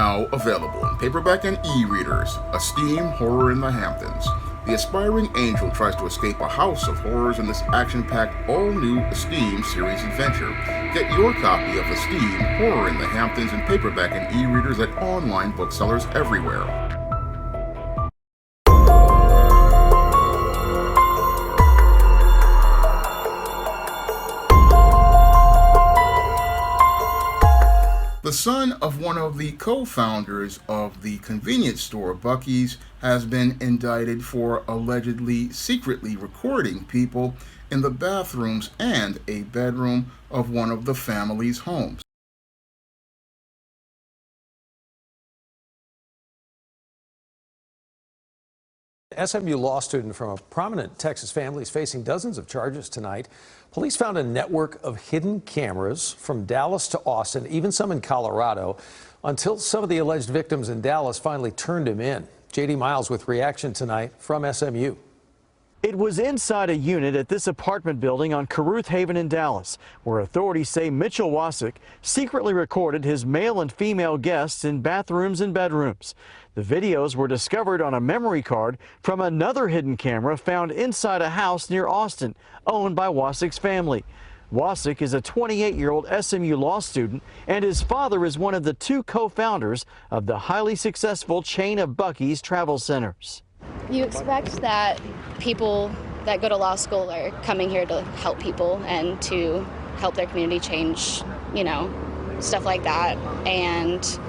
Now available in paperback and e-readers, A Steam Horror in the Hamptons. The aspiring angel tries to escape a house of horrors in this action-packed, all-new Esteem series adventure. Get your copy of Esteem Horror in the Hamptons in paperback and e-readers at online booksellers everywhere. The son of one of the co-founders of the convenience store Buc-ee's has been indicted for allegedly secretly recording people in the bathrooms and a bedroom of one of the family's homes. SMU law student from a prominent Texas family is facing dozens of charges tonight. Police found a network of hidden cameras from Dallas to Austin, even some in Colorado, until some of the alleged victims in Dallas finally turned him in. J.D. Miles with reaction tonight from SMU. It was inside a unit at this apartment building on Caruth Haven in Dallas, where authorities say Mitchell Wasick secretly recorded his male and female guests in bathrooms and bedrooms. The videos were discovered on a memory card from another hidden camera found inside a house near Austin, owned by Wasick's family. Wasick is a 28-year-old SMU law student, and his father is one of the two co-founders of the highly successful chain of Buc-ee's travel centers. You expect that people that go to law school are coming here to help people and to help their community change, stuff like that. And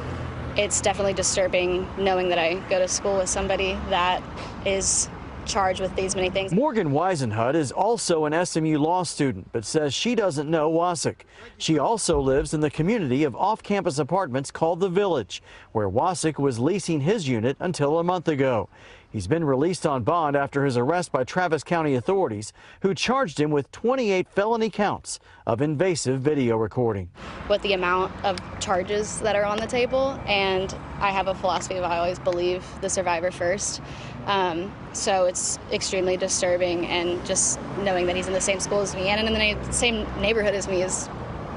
it's definitely disturbing knowing that I go to school with somebody that is charged with these many things. Morgan Weisenhut is also an SMU law student, but says she doesn't know Wasick. She also lives in the community of off-campus apartments called The Village, where Wasick was leasing his unit until a month ago. He's been released on bond after his arrest by Travis County authorities, who charged him with 28 felony counts of invasive video recording. With the amount of charges that are on the table, and I have a philosophy of I always believe the survivor first. So it's extremely disturbing, and just knowing that he's in the same school as me and in the same neighborhood as me is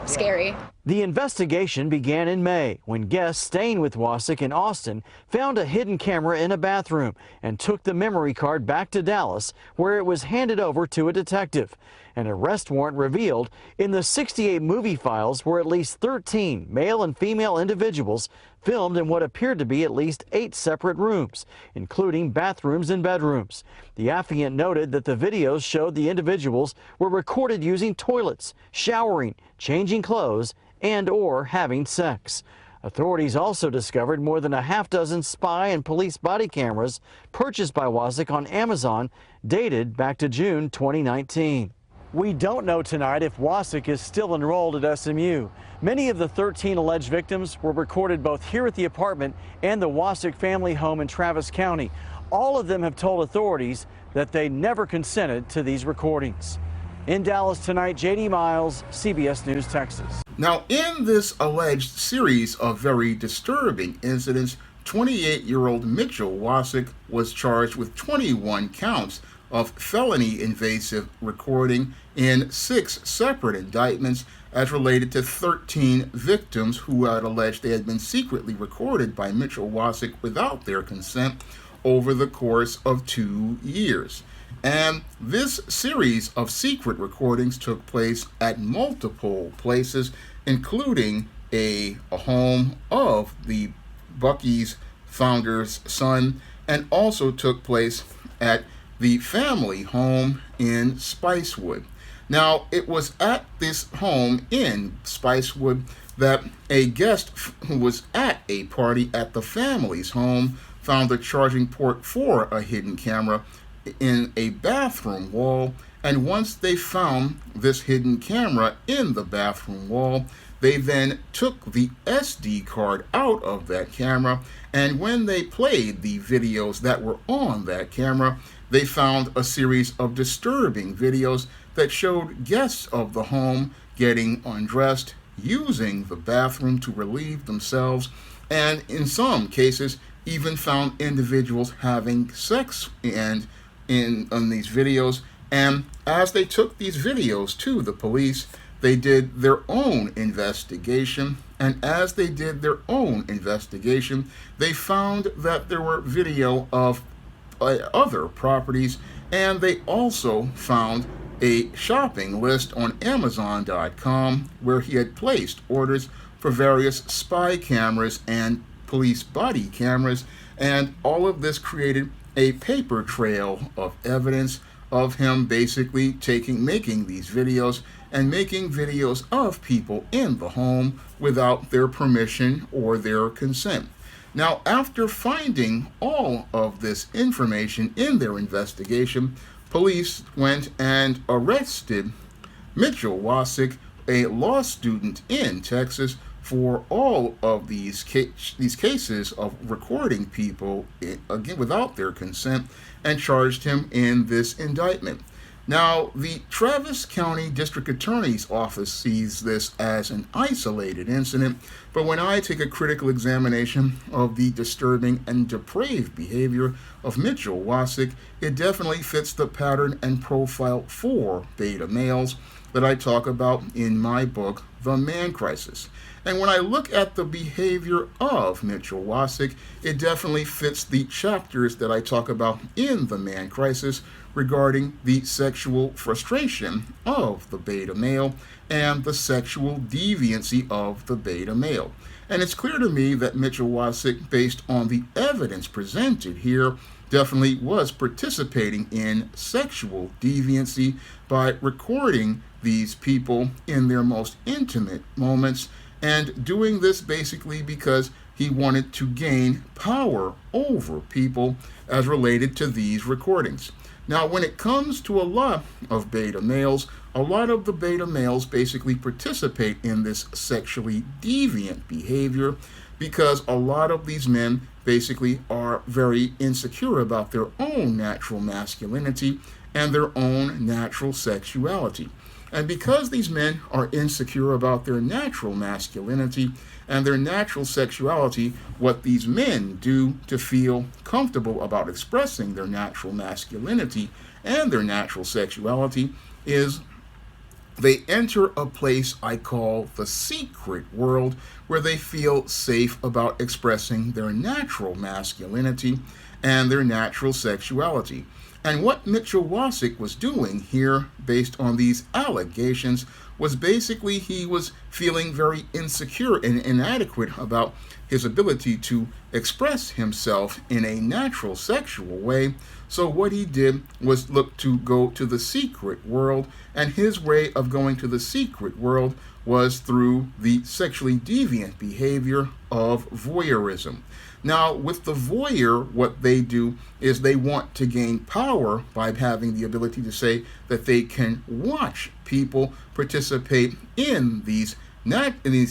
scary. The investigation began in May when guests staying with Wasick in Austin found a hidden camera in a bathroom and took the memory card back to Dallas, where it was handed over to a detective. An arrest warrant revealed in the 68 movie files were at least 13 male and female individuals filmed in what appeared to be at least 8 separate rooms, including bathrooms and bedrooms. The affiant noted that the videos showed the individuals were recorded using toilets, showering, changing clothes, and/or having sex. Authorities also discovered more than a half-dozen spy and police body cameras purchased by Wasick on Amazon, dated back to June 2019. We don't know tonight if Wasick is still enrolled at SMU. Many of the 13 alleged victims were recorded both here at the apartment and the Wasick family home in Travis County. All of them have told authorities that they never consented to these recordings. In Dallas tonight, J.D. Miles, CBS News, Texas. Now, in this alleged series of very disturbing incidents, 28-year-old Mitchell Wasick was charged with 21 counts of felony invasive recording in 6 separate indictments as related to 13 victims who had alleged they had been secretly recorded by Mitchell Wasick without their consent over the course of 2 years. And this series of secret recordings took place at multiple places, including a home of the Buc-ee's founder's son, and also took place at the family home in Spicewood. Now, it was at this home in Spicewood that a guest who was at a party at the family's home found a charging port for a hidden camera in a bathroom wall, and once they found this hidden camera in the bathroom wall, they then took the SD card out of that camera, and when they played the videos that were on that camera, they found a series of disturbing videos that showed guests of the home getting undressed, using the bathroom to relieve themselves, and in some cases even found individuals having sex in these videos. And as they took these videos to the police, they did their own investigation And as they did their own investigation, they found that there were video of other properties, and they also found a shopping list on Amazon.com where he had placed orders for various spy cameras and police body cameras, and all of this created a paper trail of evidence of him basically making these videos and making videos of people in the home without their permission or their consent. Now, after finding all of this information in their investigation, police went and arrested Mitchell Wasick, a law student in Texas, for all of these cases of recording people again without their consent, and charged him in this indictment. Now, the Travis County District Attorney's Office sees this as an isolated incident, but when I take a critical examination of the disturbing and depraved behavior of Mitchell Wasick, it definitely fits the pattern and profile for beta males that I talk about in my book, The Man Crisis. And when I look at the behavior of Mitchell Wasick, it definitely fits the chapters that I talk about in The Man Crisis regarding the sexual frustration of the beta male and the sexual deviancy of the beta male. And it's clear to me that Mitchell Wasick, based on the evidence presented here, definitely was participating in sexual deviancy by recording these people in their most intimate moments, and doing this basically because he wanted to gain power over people as related to these recordings. Now, when it comes to a lot of beta males, a lot of the beta males basically participate in this sexually deviant behavior because a lot of these men basically are very insecure about their own natural masculinity and their own natural sexuality. And because these men are insecure about their natural masculinity and their natural sexuality, what these men do to feel comfortable about expressing their natural masculinity and their natural sexuality is they enter a place I call the secret world, where they feel safe about expressing their natural masculinity and their natural sexuality. And what Mitchell Wasick was doing here, based on these allegations, was basically he was feeling very insecure and inadequate about his ability to express himself in a natural sexual way. So what he did was look to go to the secret world, and his way of going to the secret world was through the sexually deviant behavior of voyeurism. Now, with the voyeur, what they do is they want to gain power by having the ability to say that they can watch people participate in these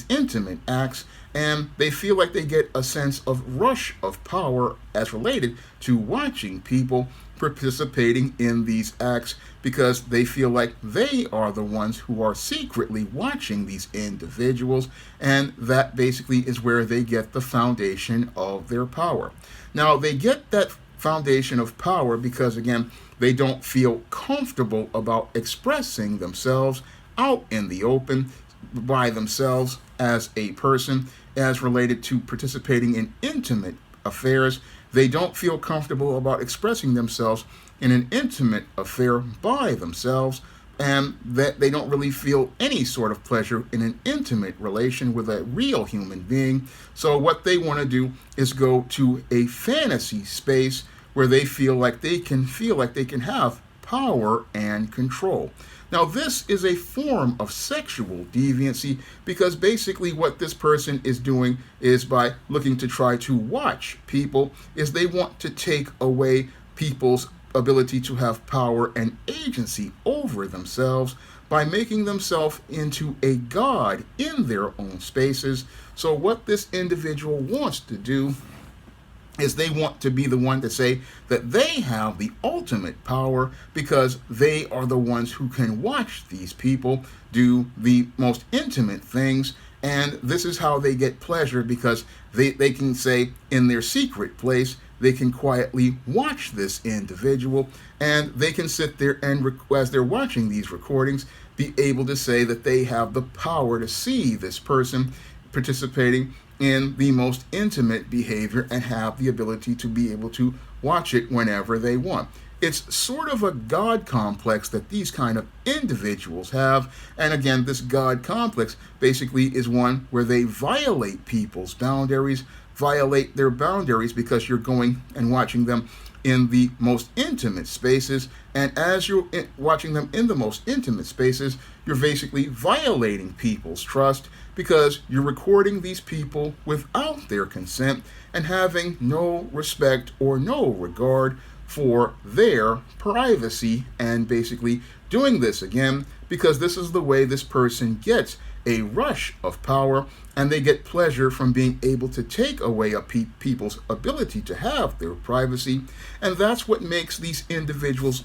intimate acts, and they feel like they get a sense of rush of power as related to watching people participating in these acts, because they feel like they are the ones who are secretly watching these individuals, and that basically is where they get the foundation of their power. Now, they get that foundation of power because, again, they don't feel comfortable about expressing themselves out in the open by themselves as a person as related to participating in intimate affairs. They don't feel comfortable about expressing themselves in an intimate affair by themselves, and that they don't really feel any sort of pleasure in an intimate relation with a real human being. So what they want to do is go to a fantasy space where they feel like they can have power and control. Now, this is a form of sexual deviancy because basically what this person is doing is, by looking to try to watch people, is they want to take away people's ability to have power and agency over themselves by making themselves into a god in their own spaces. So what this individual wants to do is they want to be the one to say that they have the ultimate power because they are the ones who can watch these people do the most intimate things. And this is how they get pleasure, because they can say in their secret place, they can quietly watch this individual, and they can sit there and, as they're watching these recordings, be able to say that they have the power to see this person participating in the most intimate behavior and have the ability to be able to watch it whenever they want. It's sort of a God complex that these kind of individuals have. And again, this God complex basically is one where they violate people's boundaries, violate their boundaries because you're going and watching them in the most intimate spaces. And as you're watching them in the most intimate spaces, you're basically violating people's trust because you're recording these people without their consent and having no respect or no regard for their privacy, and basically doing this again because this is the way this person gets a rush of power, and they get pleasure from being able to take away people's ability to have their privacy. And that's what makes these individuals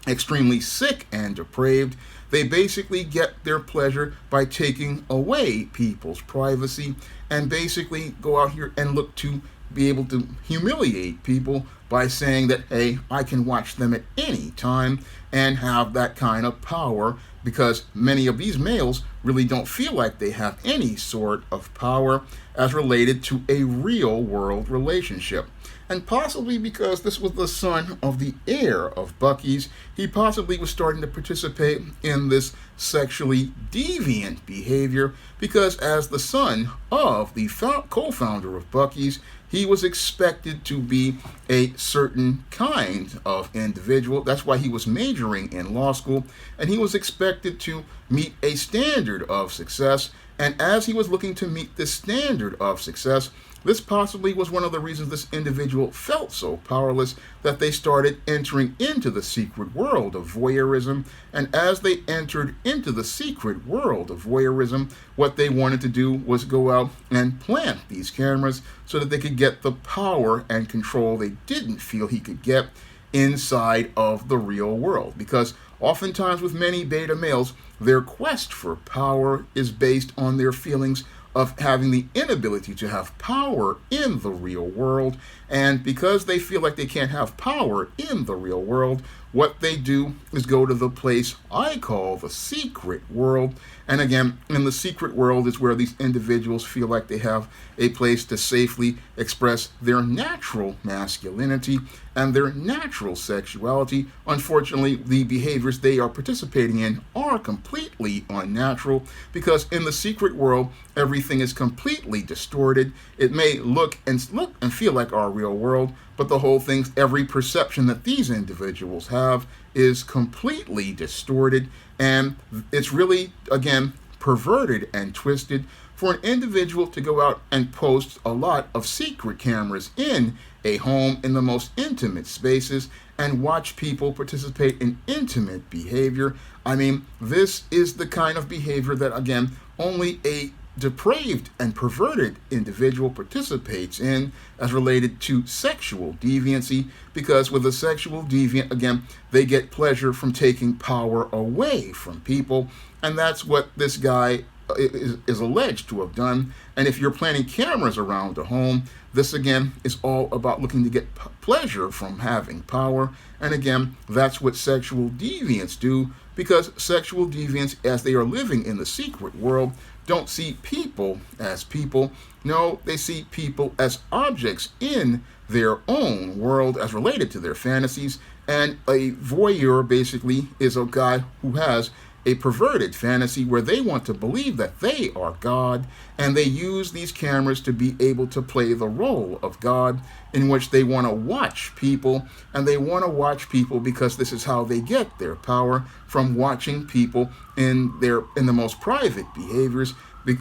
extremely sick and depraved. They basically get their pleasure by taking away people's privacy and basically go out here and look to be able to humiliate people by saying that, hey, I can watch them at any time and have that kind of power, because many of these males really don't feel like they have any sort of power as related to a real world relationship. And possibly because this was the son of the heir of Buc-ee's, he possibly was starting to participate in this sexually deviant behavior, because as the son of the co-founder of Buc-ee's, he was expected to be a certain kind of individual. That's why he was majoring in law school, and he was expected to meet a standard of success. And as he was looking to meet this standard of success, this possibly was one of the reasons this individual felt so powerless that they started entering into the secret world of voyeurism. And as they entered into the secret world of voyeurism, what they wanted to do was go out and plant these cameras so that they could get the power and control they didn't feel he could get inside of the real world. Because oftentimes with many beta males, their quest for power is based on their feelings of having the inability to have power in the real world. And because they feel like they can't have power in the real world, what they do is go to the place I call the secret world. And again, in the secret world is where these individuals feel like they have a place to safely express their natural masculinity and their natural sexuality. Unfortunately, the behaviors they are participating in are completely unnatural, because in the secret world, everything is completely distorted. It may look and feel like our real world, but the whole thing, every perception that these individuals have is completely distorted, and it's really, again, perverted and twisted for an individual to go out and post a lot of secret cameras in a home in the most intimate spaces and watch people participate in intimate behavior. I mean, this is the kind of behavior that, again, only a depraved and perverted individual participates in as related to sexual deviancy, because with a sexual deviant, again, they get pleasure from taking power away from people, and that's what this guy is alleged to have done. And if you're planting cameras around a home, this again is all about looking to get pleasure from having power. And again, that's what sexual deviants do, because sexual deviants, as they are living in the secret world, don't see people as people. No, they see people as objects in their own world as related to their fantasies. And a voyeur basically is a guy who has a perverted fantasy where they want to believe that they are God, and they use these cameras to be able to play the role of God, in which they want to watch people, and they want to watch people because this is how they get their power, from watching people in the most private behaviors,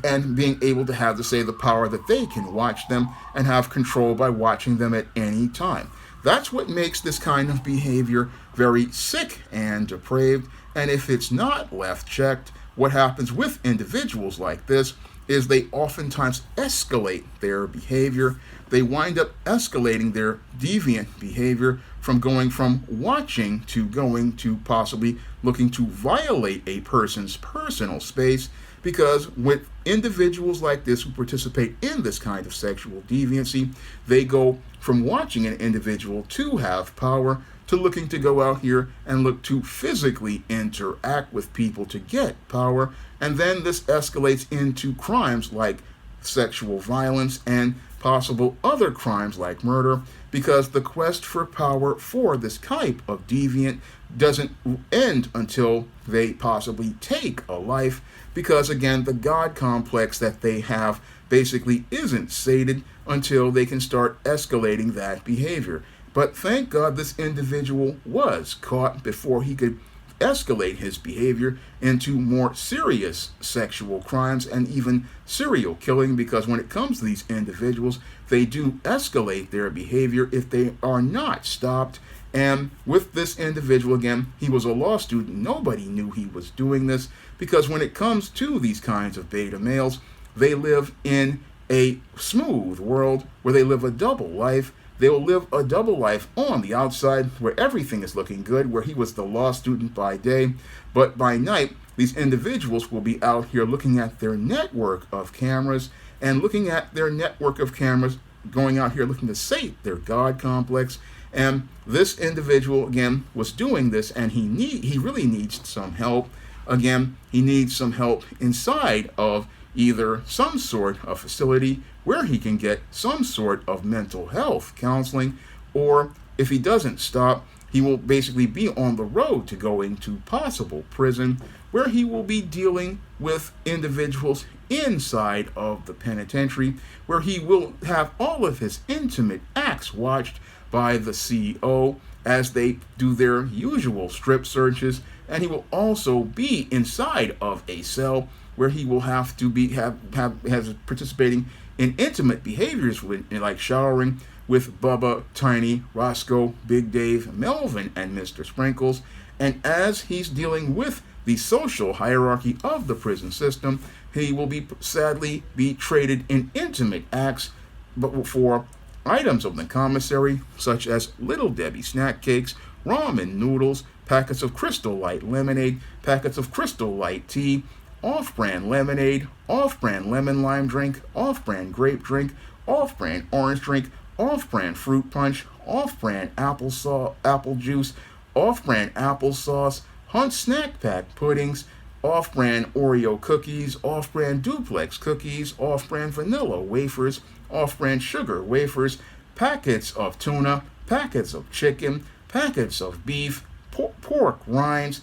and being able to have to say the power that they can watch them and have control by watching them at any time. That's what makes this kind of behavior very sick and depraved. And if it's not left checked, what happens with individuals like this is they oftentimes escalate their behavior. They wind up escalating their deviant behavior from going from watching to going to possibly looking to violate a person's personal space, because with individuals like this who participate in this kind of sexual deviancy, they go from watching an individual to have power to looking to go out here and look to physically interact with people to get power. And then this escalates into crimes like sexual violence and possible other crimes like murder, because the quest for power for this type of deviant doesn't end until they possibly take a life, because again, the God complex that they have basically isn't sated until they can start escalating that behavior. But thank God this individual was caught before he could escalate his behavior into more serious sexual crimes and even serial killing, because when it comes to these individuals, they do escalate their behavior if they are not stopped. And with this individual, again, he was a law student. Nobody knew he was doing this, because when it comes to these kinds of beta males, they live in a smooth world where they live a double life. They will live a double life on the outside where everything is looking good, where he was the law student by day, but by night, these individuals will be out here looking at their network of cameras and looking at their network of cameras, going out here looking to sate their God complex. And this individual, again, was doing this, and he really needs some help. Again, he needs some help inside of either some sort of facility where he can get some sort of mental health counseling, or if he doesn't stop, he will basically be on the road to going to possible prison, where he will be dealing with individuals inside of the penitentiary, where he will have all of his intimate acts watched by the CEO as they do their usual strip searches, and he will also be inside of a cell where he will have to be has participating in intimate behaviors like showering with Bubba, Tiny, Roscoe, Big Dave, Melvin, and Mr. Sprinkles. And as he's dealing with the social hierarchy of the prison system, he will sadly be traded in intimate acts, but for items of the commissary, such as Little Debbie snack cakes, ramen noodles, packets of Crystal Light lemonade, packets of Crystal Light tea, off-brand lemonade, off-brand lemon lime drink, off-brand grape drink, off-brand orange drink, off-brand fruit punch, off-brand apple juice, off-brand applesauce, Hunt snack pack puddings, off-brand Oreo cookies, off-brand duplex cookies, off-brand vanilla wafers, off-brand sugar wafers, packets of tuna, packets of chicken, packets of beef, pork rinds,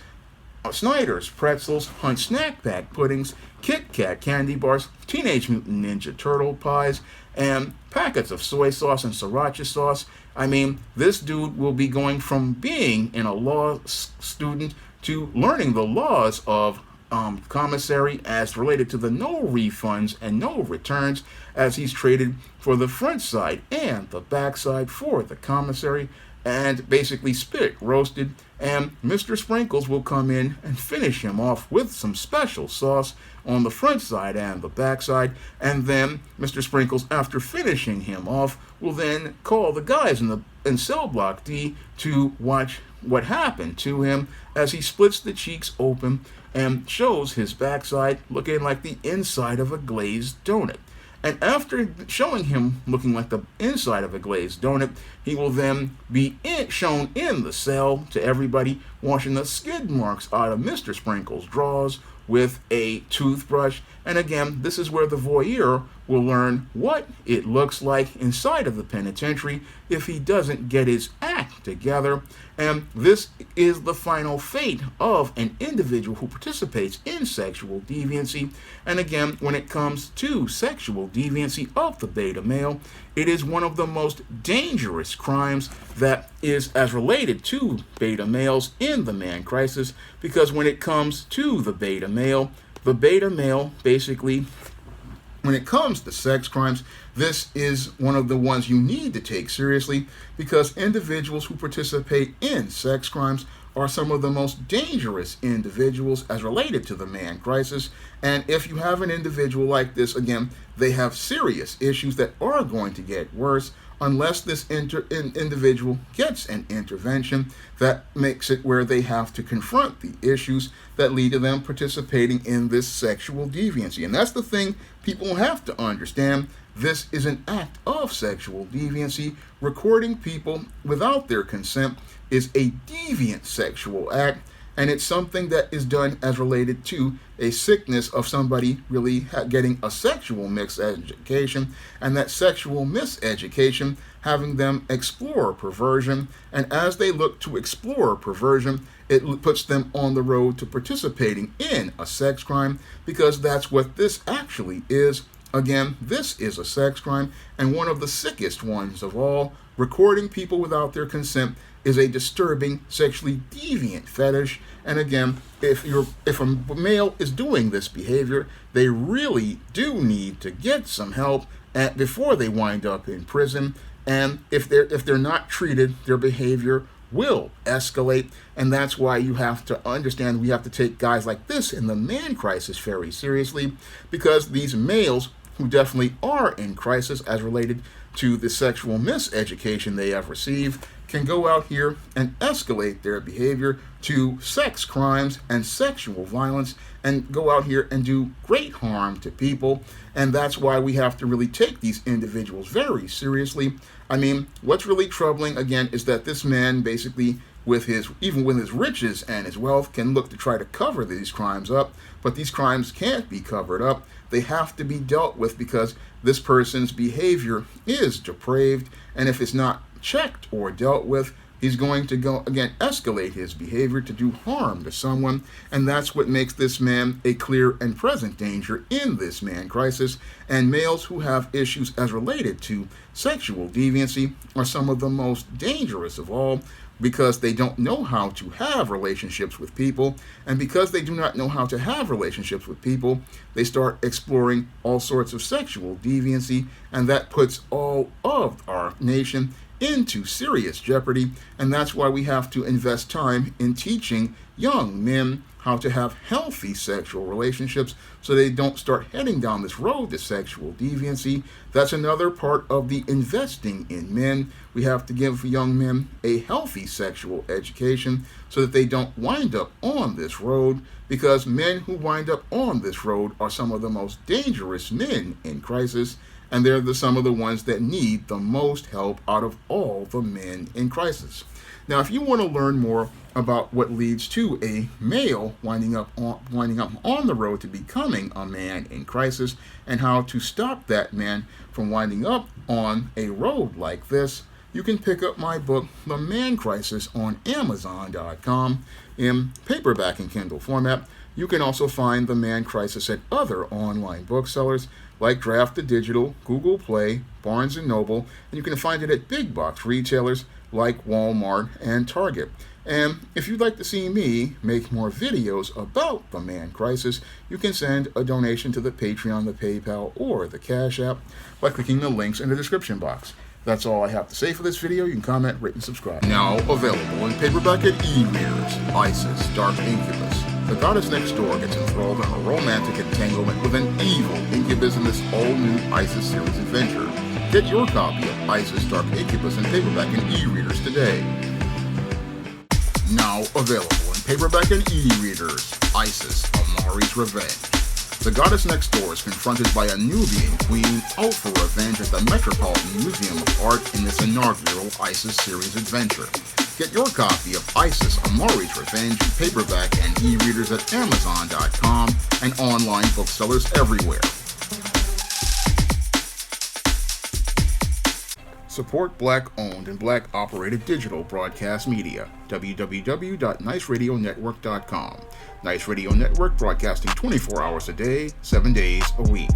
Snyder's pretzels, Hunt snack pack puddings, Kit Kat candy bars, Teenage Mutant Ninja Turtle pies, and packets of soy sauce and sriracha sauce. I mean, this dude will be going from being a law student to learning the laws of commissary as related to the no refunds and no returns, as he's traded for the front side and the back side for the commissary, and basically spit roasted. And Mr. Sprinkles will come in and finish him off with some special sauce on the front side and the back side. And then Mr. Sprinkles, after finishing him off, will then call the guys in cell block D to watch what happened to him as he splits the cheeks open and shows his backside looking like the inside of a glazed donut. And after showing him looking like the inside of a glazed donut, he will then be shown in the cell to everybody, washing the skid marks out of Mr. Sprinkles' drawers with a toothbrush. And again, this is where the voyeur will learn what it looks like inside of the penitentiary if he doesn't get his act together. And this is the final fate of an individual who participates in sexual deviancy. And again, when it comes to sexual deviancy of the beta male, it is one of the most dangerous crimes that is as related to beta males in the man crisis, because when it comes to the beta male basically, when it comes to sex crimes, this is one of the ones you need to take seriously, because individuals who participate in sex crimes are some of the most dangerous individuals as related to the man crisis. And if you have an individual like this, again, they have serious issues that are going to get worse unless this individual gets an intervention that makes it where they have to confront the issues that lead to them participating in this sexual deviancy. And that's the thing people have to understand. This is an act of sexual deviancy. Recording people without their consent is a deviant sexual act, and it's something that is done as related to a sickness of somebody really getting a sexual miseducation, and that sexual miseducation having them explore perversion. And as they look to explore perversion, it puts them on the road to participating in a sex crime, because that's what this actually is. Again, this is a sex crime, and one of the sickest ones of all. Recording people without their consent is a disturbing, sexually deviant fetish. And again, if a male is doing this behavior, they really do need to get some help before they wind up in prison. And if they're not treated, their behavior will escalate. And that's why you have to understand, we have to take guys like this in the man crisis very seriously, because these males who definitely are in crisis as related to the sexual miseducation they have received can go out here and escalate their behavior to sex crimes and sexual violence, and go out here and do great harm to people. And that's why we have to really take these individuals very seriously. I mean, what's really troubling, again, is that this man basically, even with his riches and his wealth, can look to try to cover these crimes up, but these crimes can't be covered up. They have to be dealt with, because this person's behavior is depraved, and if it's not checked or dealt with, he's going to go again escalate his behavior to do harm to someone. And that's what makes this man a clear and present danger in this man crisis. And males who have issues as related to sexual deviancy are some of the most dangerous of all, because they don't know how to have relationships with people. And because they do not know how to have relationships with people, they start exploring all sorts of sexual deviancy, and that puts all of our nation into serious jeopardy. And that's why we have to invest time in teaching young men how to have healthy sexual relationships, so they don't start heading down this road to sexual deviancy. That's another part of the investing in men. We have to give young men a healthy sexual education so that they don't wind up on this road, because men who wind up on this road are some of the most dangerous men in crisis, and they're some of the ones that need the most help out of all the men in crisis. Now, if you want to learn more about what leads to a male winding up on the road to becoming a man in crisis, and how to stop that man from winding up on a road like this, you can pick up my book, The Man Crisis, on Amazon.com in paperback and Kindle format. You can also find The Man Crisis at other online booksellers like Draft to Digital, Google Play, Barnes & Noble, and you can find it at big box retailers like Walmart and Target. And if you'd like to see me make more videos about the man crisis, you can send a donation to the Patreon, the PayPal, or the Cash App by clicking the links in the description box. That's all I have to say for this video. You can comment, rate, and subscribe. Now available in paperback and e-readers, Isis, Dark Incubus. The goddess next door gets enthralled in a romantic entanglement with an evil incubus in this all-new Isis series adventure. Get your copy of Isis, Dark Incubus in paperback and e-readers today. Now available in paperback and e-readers, Isis, Amari's Revenge. The goddess next door is confronted by a Nubian queen out for revenge at the Metropolitan Museum of Art in this inaugural Isis series adventure. Get your copy of Isis, Amari's Revenge in paperback and e-readers at Amazon.com and online booksellers everywhere. Support Black-owned and Black-operated digital broadcast media. www.niceradionetwork.com. Nice Radio Network, broadcasting 24 hours a day, 7 days a week.